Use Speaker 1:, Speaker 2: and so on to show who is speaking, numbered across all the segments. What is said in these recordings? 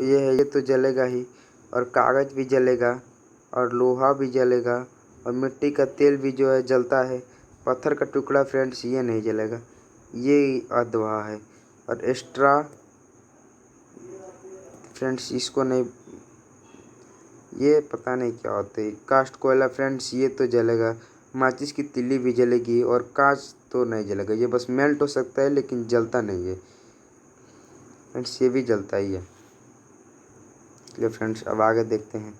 Speaker 1: ये है, ये तो जलेगा ही, और कागज़ भी जलेगा, और लोहा भी जलेगा, और मिट्टी का तेल भी जो है जलता है। पत्थर का टुकड़ा फ्रेंड्स ये नहीं जलेगा, ये अधवा है। और एक्स्ट्रा फ्रेंड्स इसको नहीं, ये पता नहीं क्या होता है। कास्ट कोयला फ्रेंड्स ये तो जलेगा, माचिस की तिल्ली भी जलेगी, और कांच तो नहीं जलेगा, ये बस मेल्ट हो सकता है लेकिन जलता नहीं है फ्रेंड्स, ये भी जलता ही है। चलिए फ्रेंड्स अब आगे देखते हैं।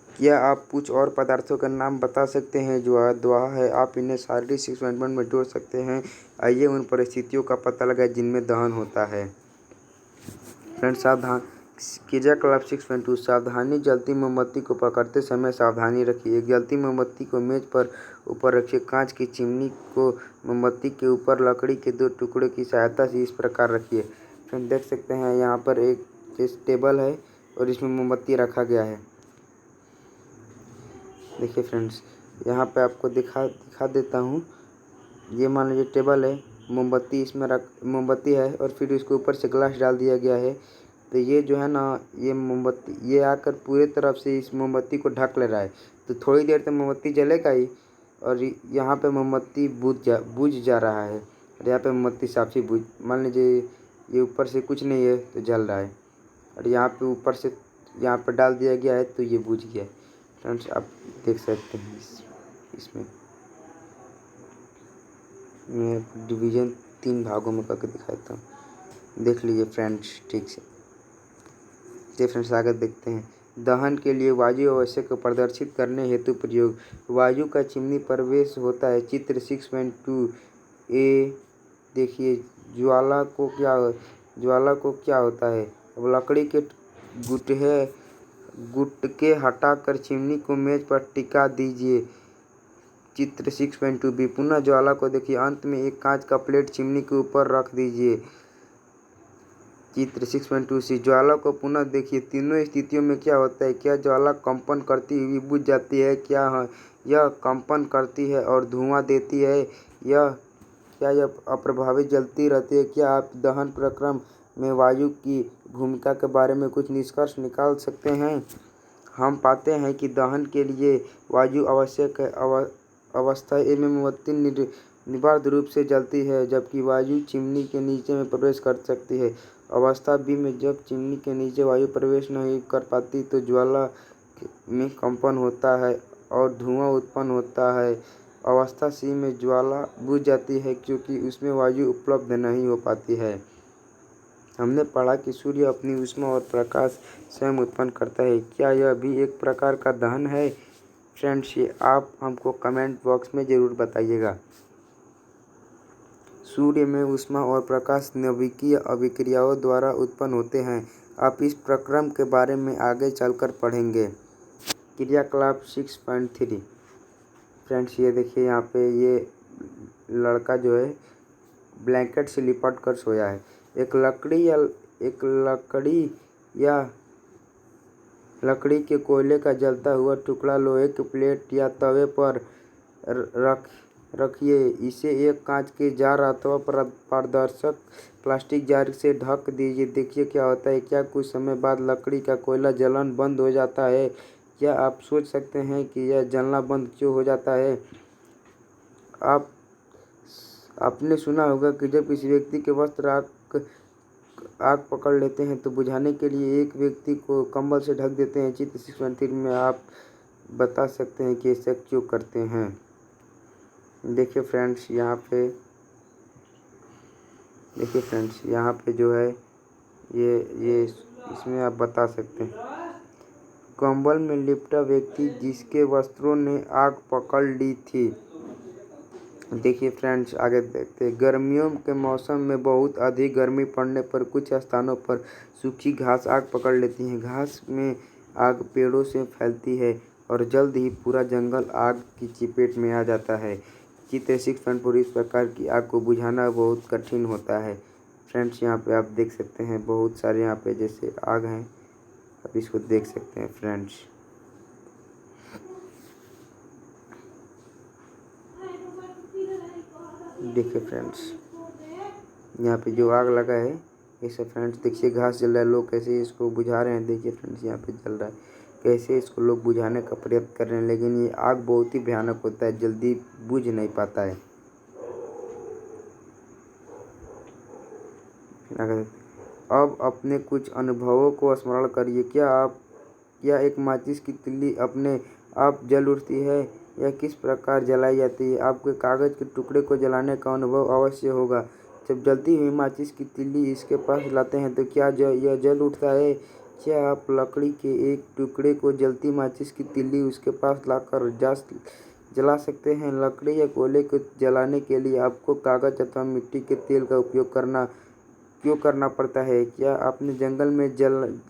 Speaker 1: क्या आप कुछ और पदार्थों का नाम बता सकते हैं जो अधवा है? आप इन्हें शारीरिक एक्सपेरिमेंट में जोड़ सकते हैं। आइए उन परिस्थितियों का पता लगाएं जिनमें दहन होता है। फ्रेंड्स सावधान, क्रियाकलाप 6.2 सावधानी, जलती मोमबत्ती को पकड़ते समय सावधानी रखिए। एक जलती मोमबत्ती को मेज पर ऊपर रखिए। कांच की चिमनी को मोमबत्ती के ऊपर लकड़ी के 2 टुकड़े की सहायता से इस प्रकार रखिए। फ्रेंड देख सकते हैं यहाँ पर एक टेबल है और इसमें मोमबत्ती रखा गया है। देखिए फ्रेंड्स यहाँ पे आपको दिखा देता हूँ। ये मान लीजिए टेबल है, मोमबत्ती इसमें मोमबत्ती है, और फिर इसके ऊपर से ग्लास डाल दिया गया है। तो ये जो है ना, ये मोमबत्ती ये आकर पूरे तरफ से इस मोमबत्ती को ढक ले रहा है। तो थोड़ी देर तक मोमबत्ती जलेगा ही, और यहाँ पे मोमबत्ती बुझ जा रहा है, और यहाँ पे मोमबत्ती साफ ही बुझ, मान लीजिए ये ऊपर से कुछ नहीं है तो जल रहा है, और यहाँ पे ऊपर से यहाँ पर डाल दिया गया है तो ये बुझ गया है। फ्रेंड्स आप देख सकते हैं इसमें मैं डिवीज़न 3 भागों में करके दिखाता हूँ, देख लीजिए फ्रेंड्स ठीक से। चलिए फ्रेंड्स आगे देखते हैं। दहन के लिए वायु आवश्यक को प्रदर्शित करने हेतु प्रयोग। वायु का चिमनी प्रवेश होता है। चित्र 6.2 ए देखिए, ज्वाला को क्या होता है? अब लकड़ी के गुटके हटाकर चिमनी को मेज पर टिका दीजिए। चित्र 6.2 बी पुनः ज्वाला को देखिए। अंत में एक कांच का प्लेट चिमनी के ऊपर रख दीजिए। चित्र 6.2 सी ज्वाला को पुनः देखिए। तीनों स्थितियों में क्या होता है? क्या ज्वाला कंपन करती हुई बुझ जाती है? क्या यह कंपन करती है और धुआं देती है? क्या यह अप्रभावित जलती रहती है? क्या आप दहन प्रक्रम में वायु की भूमिका के बारे में कुछ निष्कर्ष निकाल सकते हैं? हम पाते हैं कि दहन के लिए वायु आवश्यक है। अवस्था ए में मोमबत्ती निर्बाध रूप से जलती है, जबकि वायु चिमनी के नीचे में प्रवेश कर सकती है। अवस्था बी में जब चिमनी के नीचे वायु प्रवेश नहीं कर पाती तो ज्वाला में कंपन होता है और धुआं उत्पन्न होता है। अवस्था सी में ज्वाला बुझ जाती है क्योंकि उसमें वायु उपलब्ध नहीं हो पाती है। हमने पढ़ा कि सूर्य अपनी ऊष्मा और प्रकाश स्वयं उत्पन्न करता है। क्या यह भी एक प्रकार का दहन है? फ्रेंड्स ये आप हमको कमेंट बॉक्स में ज़रूर बताइएगा। सूर्य में ऊष्मा और प्रकाश नाभिकीय अभिक्रियाओं द्वारा उत्पन्न होते हैं। आप इस प्रक्रम के बारे में आगे चलकर पढ़ेंगे। क्रियाकलाप 6.3 फ्रेंड्स ये देखिए, यहाँ पे ये लड़का जो है ब्लैंकेट से लिपट कर सोया है। एक लकड़ी के कोयले का जलता हुआ टुकड़ा लोहे की प्लेट या तवे पर रखिए। इसे एक कांच के जार अथवा पारदर्शक प्लास्टिक जार से ढक दीजिए। देखिए क्या होता है। क्या कुछ समय बाद लकड़ी का कोयला जलन बंद हो जाता है? क्या आप सोच सकते हैं कि यह जलना बंद क्यों हो जाता है? आपने सुना होगा कि जब किसी व्यक्ति के वस्त्र आग पकड़ लेते हैं तो बुझाने के लिए एक व्यक्ति को कंबल से ढक देते हैं। चित्र 6.3 में आप बता सकते हैं कि ऐसा क्यों करते हैं? देखिए फ्रेंड्स यहाँ पे जो है ये इसमें आप बता सकते हैं। कंबल में लिपटा व्यक्ति जिसके वस्त्रों ने आग पकड़ ली थी। देखिए फ्रेंड्स आगे देखते हैं। गर्मियों के मौसम में बहुत अधिक गर्मी पड़ने पर कुछ स्थानों पर सूखी घास आग पकड़ लेती है। घास में आग पेड़ों से फैलती है और जल्द ही पूरा जंगल आग की चपेट में आ जाता है। चित्र 6.4 इस प्रकार की आग को बुझाना बहुत कठिन होता है। फ्रेंड्स यहाँ पे आप देख सकते हैं बहुत सारे यहाँ पे जैसे आग हैं, आप इसको देख सकते हैं फ्रेंड्स। देखिए फ्रेंड्स यहाँ पे जो आग लगा है ऐसे फ्रेंड्स देखिए घास जल रहा है, लोग कैसे इसको बुझा रहे हैं। देखिए फ्रेंड्स यहाँ पे जल रहा है, कैसे इसको लोग बुझाने का प्रयत्न कर रहे हैं, लेकिन ये आग बहुत ही भयानक होता है, जल्दी बुझ नहीं पाता है। अब अपने कुछ अनुभवों को स्मरण करिए। क्या एक माचिस की तिल्ली अपने आप जल उठती है या किस प्रकार जलाई जाती है? आपके कागज के टुकड़े को जलाने का अनुभव अवश्य होगा। जब जलती हुई माचिस की तिल्ली इसके पास लाते हैं तो क्या यह जल उठता है? क्या आप लकड़ी के एक टुकड़े को जलती माचिस की तिल्ली उसके पास लाकर जला सकते हैं? लकड़ी या कोयले को जलाने के लिए आपको कागज अथवा मिट्टी के तेल का उपयोग क्यों करना पड़ता है? क्या आपने जंगल में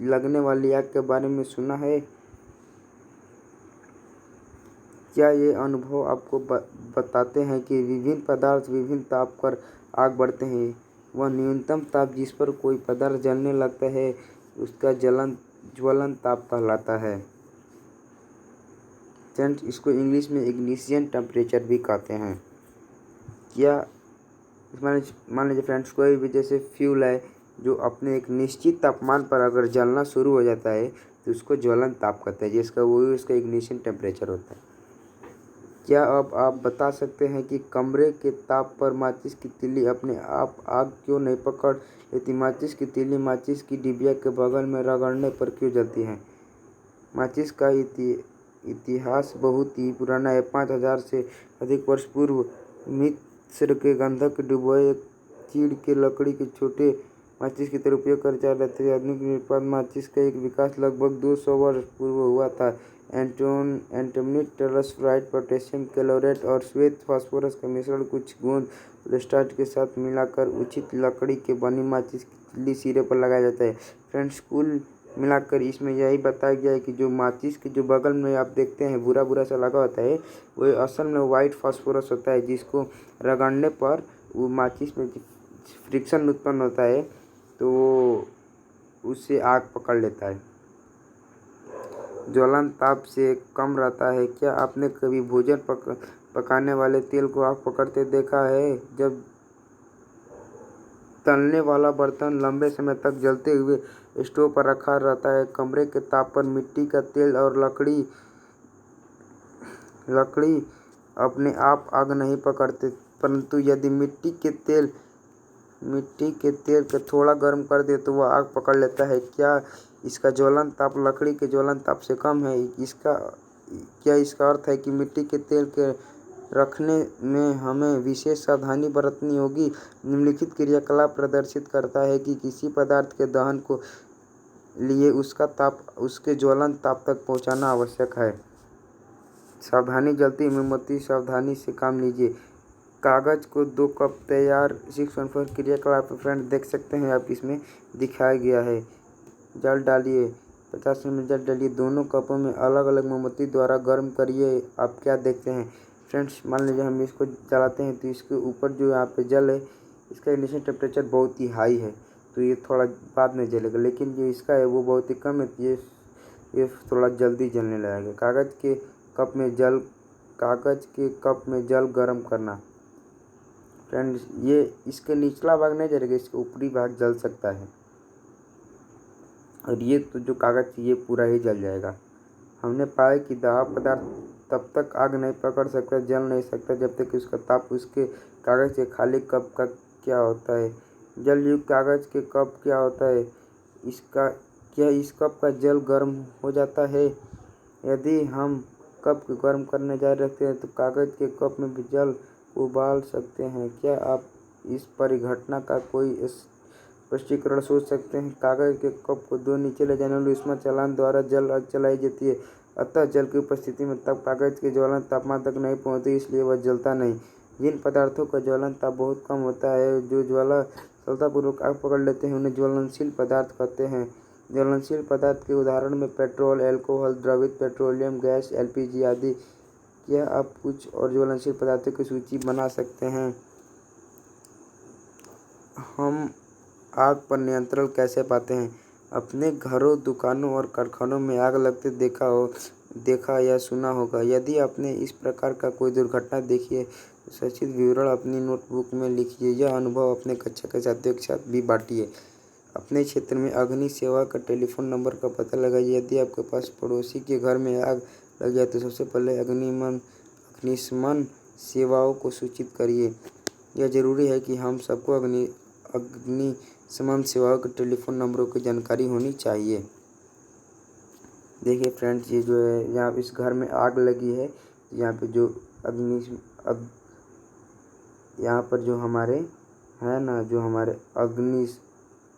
Speaker 1: लगने वाली आग के बारे में सुना है? क्या ये अनुभव आपको बताते हैं कि विभिन्न पदार्थ विभिन्न ताप पर आग बढ़ते हैं? वह न्यूनतम ताप जिस पर कोई पदार्थ जलने लगता है उसका ज्वलन ताप कहलाता है। फ्रेंड्स, इसको इंग्लिश में इग्निशन टेम्परेचर भी कहते हैं। क्या मान लीजिए फ्रेंड्स, कोई भी जैसे फ्यूल है जो अपने एक निश्चित तापमान पर अगर जलना शुरू हो जाता है तो उसको ज्वलन ताप कहते हैं, जिसका वही उसका इग्निशन टेम्परेचर होता है। क्या अब आप बता सकते हैं कि कमरे के ताप पर माचिस की तीली अपने आप आग क्यों नहीं पकड़ लेती? माचिस की तीली माचिस की डिबिया के बगल में रगड़ने पर क्यों जलती है? माचिस का इतिहास बहुत ही पुराना है। 5000 से अधिक वर्ष पूर्व मिस्र के गंधक डुबोए चीड़ के लकड़ी के छोटे माचिस की तरह उपयोग कर जा रहे थे। आधुनिक निर्माण माचिस का एक विकास लगभग 200 वर्ष पूर्व हुआ था। एंटीमनी टेलसफ्राइड, पोटेशियम क्लोराइड और श्वेत फास्फोरस का मिश्रण कुछ गोंद प्लेस्टार्च के साथ मिलाकर उचित लकड़ी के बनी माचिस की तिल्ली सिरे पर लगाया जाता है। फ्रेंड्स, कुल मिलाकर इसमें यही बताया गया है कि जो माचिस के जो बगल में आप देखते हैं बुरा बुरा सा लगा होता है वो असल में वाइट फास्फोरस होता है, जिसको रगड़ने पर वो माचिस में फ्रिक्शन उत्पन्न होता है तो उससे आग पकड़ लेता है। ज्वलन ताप से कम रहता है। क्या आपने कभी भोजन पकाने वाले तेल को आग पकड़ते देखा है? जब तलने वाला बर्तन लंबे समय तक जलते हुए स्टोव पर रखा रहता है, कमरे के ताप पर मिट्टी का तेल और लकड़ी अपने आप आग नहीं पकड़ते, परंतु यदि मिट्टी के तेल को थोड़ा गर्म कर दे तो वह आग पकड़ लेता है। क्या इसका ज्वलन ताप लकड़ी के ज्वलन ताप से कम है? क्या इसका अर्थ है कि मिट्टी के तेल के रखने में हमें विशेष सावधानी बरतनी होगी? निम्नलिखित क्रियाकलाप प्रदर्शित करता है कि किसी पदार्थ के दहन को लिए उसका ताप उसके ज्वलन ताप तक पहुंचाना आवश्यक है। सावधानी, जलती मोमबत्ती सावधानी से काम लीजिए। कागज को 2 कप तैयार 614 क्रियाकलाप फ्रेंड देख सकते हैं आप, इसमें दिखाया गया है। जल डालिए, 50 ml जल डालिए, दोनों कपों में अलग अलग मोमबत्ती द्वारा गर्म करिए। आप क्या देखते हैं फ्रेंड्स, मान लीजिए हम इसको जलाते हैं तो इसके ऊपर जो यहाँ पे जल है इसका इनिशियल टेम्परेचर बहुत ही हाई है तो ये थोड़ा बाद में जलेगा, लेकिन जो इसका है वो बहुत ही कम है तो ये थोड़ा जल्दी जलने लगेगा। कागज के कप में जल गर्म करना। फ्रेंड्स, ये इसके निचला भाग नहीं जलेगा, इसका ऊपरी भाग जल सकता है और ये तो जो कागज ये पूरा ही जल जाएगा। हमने पाया कि दाह पदार्थ तब तक आग नहीं पकड़ सकता, जल नहीं सकता जब तक कि उसका ताप उसके कागज के खाली कप का क्या होता है? जल युक्त कागज के कप क्या होता है? क्या इस कप का जल गर्म हो जाता है? यदि हम कप को गर्म करने जा रहे हैं तो कागज के कप में भी जल उबाल सकते हैं। क्या आप इस परिघटना का कोई स्पष्टीकरण सोच सकते हैं? कागज के कप को 2 नीचे ले जाने वाले ऊष्मा चालन द्वारा जल आग चलाई जाती है, अतः जल की उपस्थिति में तब कागज के ज्वलन तापमान तक नहीं पहुँचती, इसलिए वह जलता नहीं। जिन पदार्थों का ज्वलन ताप बहुत कम होता है, जो ज्वाला सफलतापूर्वक आग पकड़ लेते हैं, उन्हें ज्वलनशील पदार्थ कहते हैं। ज्वलनशील पदार्थ के उदाहरण में पेट्रोल, अल्कोहल, द्रवित पेट्रोलियम गैस, एलपीजी आदि। क्या आप कुछ और ज्वलनशील पदार्थों की सूची बना सकते हैं? हम आग पर नियंत्रण कैसे पाते हैं? अपने घरों, दुकानों और कारखानों में आग लगते देखा या सुना होगा। यदि आपने इस प्रकार का कोई दुर्घटना देखी है तो सचित्र विवरण अपनी नोटबुक में लिखिए। यह अनुभव अपने कक्षा के साथियों के साथ भी बांटिए। अपने क्षेत्र में अग्नि सेवा का टेलीफोन नंबर का पता लगाइए। यदि आपके पास पड़ोसी के घर में आग लग जाए तो सबसे पहले अग्निशमन सेवाओं को सूचित करिए। यह जरूरी है कि हम सबको अग्निशमन सेवाओं के टेलीफोन नंबरों की जानकारी होनी चाहिए। देखिए फ्रेंड्स, ये जो है यहाँ इस घर में आग लगी है। यहाँ पे जो यहाँ पर जो हमारे है ना, जो हमारे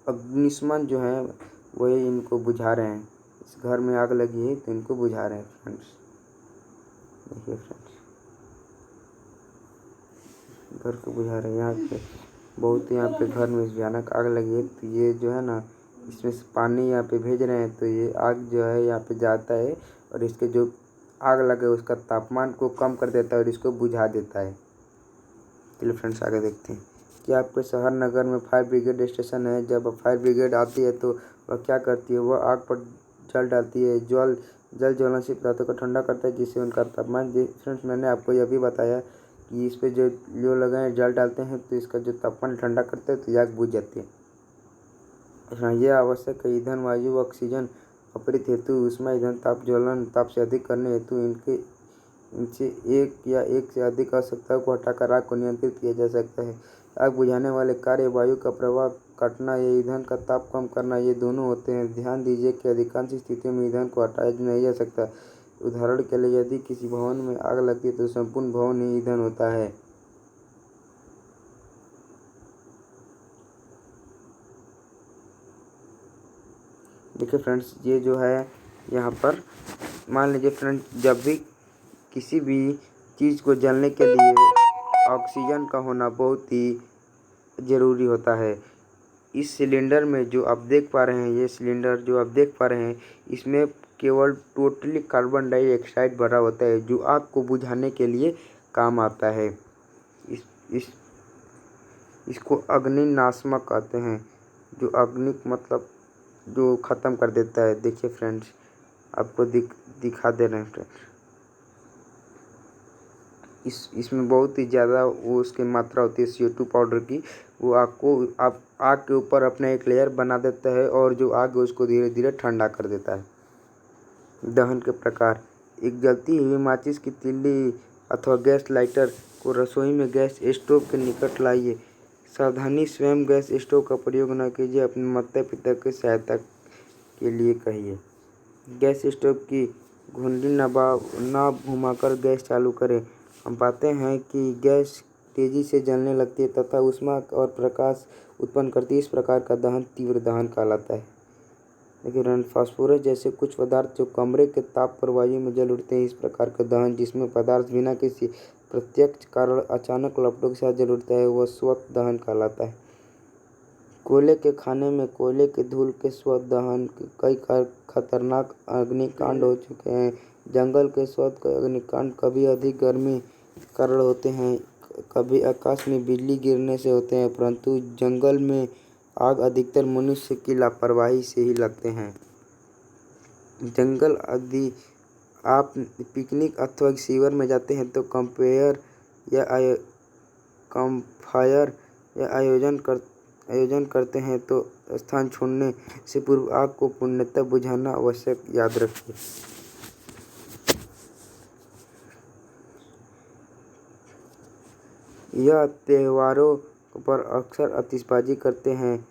Speaker 1: अग्निशमन जो है वही इनको बुझा रहे हैं। इस घर में आग लगी है तो इनको बुझा रहे हैं फ्रेंड्स। देखिए फ्रेंड्स, घर को बुझा रहे हैं। यहाँ पे यहाँ पे घर में भयानक आग लगी है, तो ये जो है ना इसमें से पानी यहाँ पे भेज रहे हैं, तो ये आग जो है यहाँ पे जाता है और इसके जो आग लगे उसका तापमान को कम कर देता है और इसको बुझा देता है। चलिए फ्रेंड्स, आगे देखते हैं। क्या आपके शहर नगर में फायर ब्रिगेड स्टेशन है? जब फायर ब्रिगेड आती है तो वह क्या करती है? वह आग पर जल डालती है। जल ज्वलनशील पदार्थों को ठंडा करता है जिससे उनका तापमान। फ्रेंड्स, मैंने आपको यह भी बताया कि इस पर जो लगाए जल डालते हैं तो इसका जो तापमान ठंडा करता है तो आग बुझ जाती है। हाँ, यह आवश्यक है। ईंधन वायु ऑक्सीजन अपरित हेतु ऊष्मा ईंधन ताप से अधिक करने हेतु इनसे एक या एक से अधिक आवश्यकताओं को हटाकर आग को नियंत्रित किया जा सकता है। आग बुझाने वाले कार्य वायु का प्रवाह काटना या ईंधन का ताप कम करना, ये दोनों होते हैं। ध्यान दीजिए कि अधिकांश स्थितियों में ईंधन को हटाया नहीं जा सकता। उदाहरण के लिए, यदि किसी भवन में आग लगती है तो संपूर्ण भवन ही ईंधन होता है। देखिए फ्रेंड्स, ये जो है यहाँ पर मान लीजिए फ्रेंड्स, जब भी किसी भी चीज़ को जलने के लिए ऑक्सीजन का होना बहुत ही ज़रूरी होता है। इस सिलेंडर में जो आप देख पा रहे हैं, ये सिलेंडर जो आप देख पा रहे हैं, इसमें केवल टोटली कार्बन डाइऑक्साइड भरा होता है जो आग को बुझाने के लिए काम आता है। इसको अग्निनाशक कहते हैं, जो अग्नि मतलब जो ख़त्म कर देता है। देखिए फ्रेंड्स, आपको दिखा दे रहे हैं फ्रेंड्स। इसमें बहुत ही ज़्यादा वो उसकी मात्रा होती है CO2 पाउडर की। वो आग के ऊपर अपना एक लेयर बना देता है और जो आग है उसको धीरे धीरे ठंडा कर देता है। दहन के प्रकार। एक जलती हुई माचिस की तीली अथवा गैस लाइटर को रसोई में गैस स्टोव के निकट लाइए। सावधानी, स्वयं गैस स्टोव का प्रयोग न कीजिए, अपने माता पिता की सहायता के लिए कहिए। गैस स्टोव की घुंडी न घुमाकर गैस चालू करें। हम पाते हैं कि गैस तेजी से जलने लगती है तथा ऊष्मा और प्रकाश उत्पन्न करती है। इस प्रकार का दहन तीव्र दहन कहलाता है। देखिए, फास्फोरस जैसे कुछ पदार्थ जो कमरे के ताप पर वायु में जल उठते हैं, इस प्रकार का दहन जिसमें पदार्थ बिना किसी प्रत्यक्ष कारण अचानक लपटों के साथ जल उठता है, वह स्वतः दहन कहलाता है। कोयले के खाने में कोयले के धूल के स्वतः दहन के कई खतरनाक अग्निकांड हो चुके हैं। जंगल के स्वतः अग्निकांड कभी अधिक गर्मी कारण होते हैं, कभी आकाश में बिजली गिरने से होते हैं, परंतु जंगल में आग अधिकतर मनुष्य की लापरवाही से ही लगते हैं। जंगल आदि आप पिकनिक अथवा शिविर में जाते हैं तो कैंपफायर या आयोजन करते हैं तो स्थान छोड़ने से पूर्व आग को पूर्णतः बुझाना आवश्यक, याद रखिए। यह त्योहारों पर अक्सर आतिशबाजी करते हैं।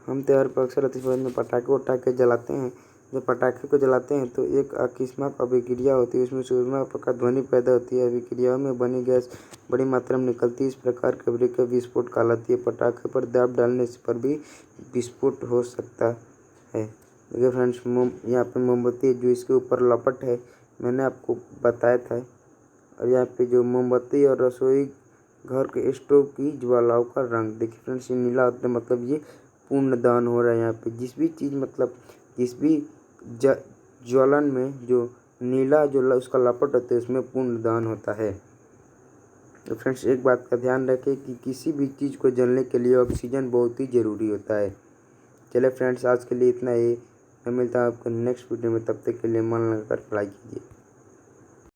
Speaker 1: हम त्योहार पर अक्सर आतिशबाजी में पटाखे जलाते हैं। जब पटाखे को जलाते हैं तो एक आकस्मिक अभिक्रिया होती है, उसमें ऊष्मा प्रकार ध्वनि पैदा होती है। अभिक्रिया में बनी गैस बड़ी मात्रा में निकलती है। इस प्रकार की अभिक्रिया विस्फोट कहलाती है। पटाखे पर दाब डालने पर भी विस्फोट हो सकता है। देखिए फ्रेंड्स, यहाँ पे मोमबत्ती जो इसके ऊपर लपट है, मैंने आपको बताया था। और यहाँ पे जो मोमबत्ती और रसोई घर के स्टोव की ज्वालाओं का रंग, देखिए फ्रेंड्स, ये नीला होता है, मतलब ये पूर्ण दहन हो रहा है। यहाँ पे जिस भी चीज़ मतलब जिस भी ज्वलन में जो नीला जो उसका लपट होता है उसमें पूर्ण दहन होता है। तो फ्रेंड्स, एक बात का ध्यान रखें कि किसी भी चीज़ को जलने के लिए ऑक्सीजन बहुत ही ज़रूरी होता है। चलिए फ्रेंड्स, आज के लिए इतना ही। मैं मिलता हूँ आपको नेक्स्ट वीडियो में, तब तक के लिए मन लगाकर पढ़ाई कीजिए।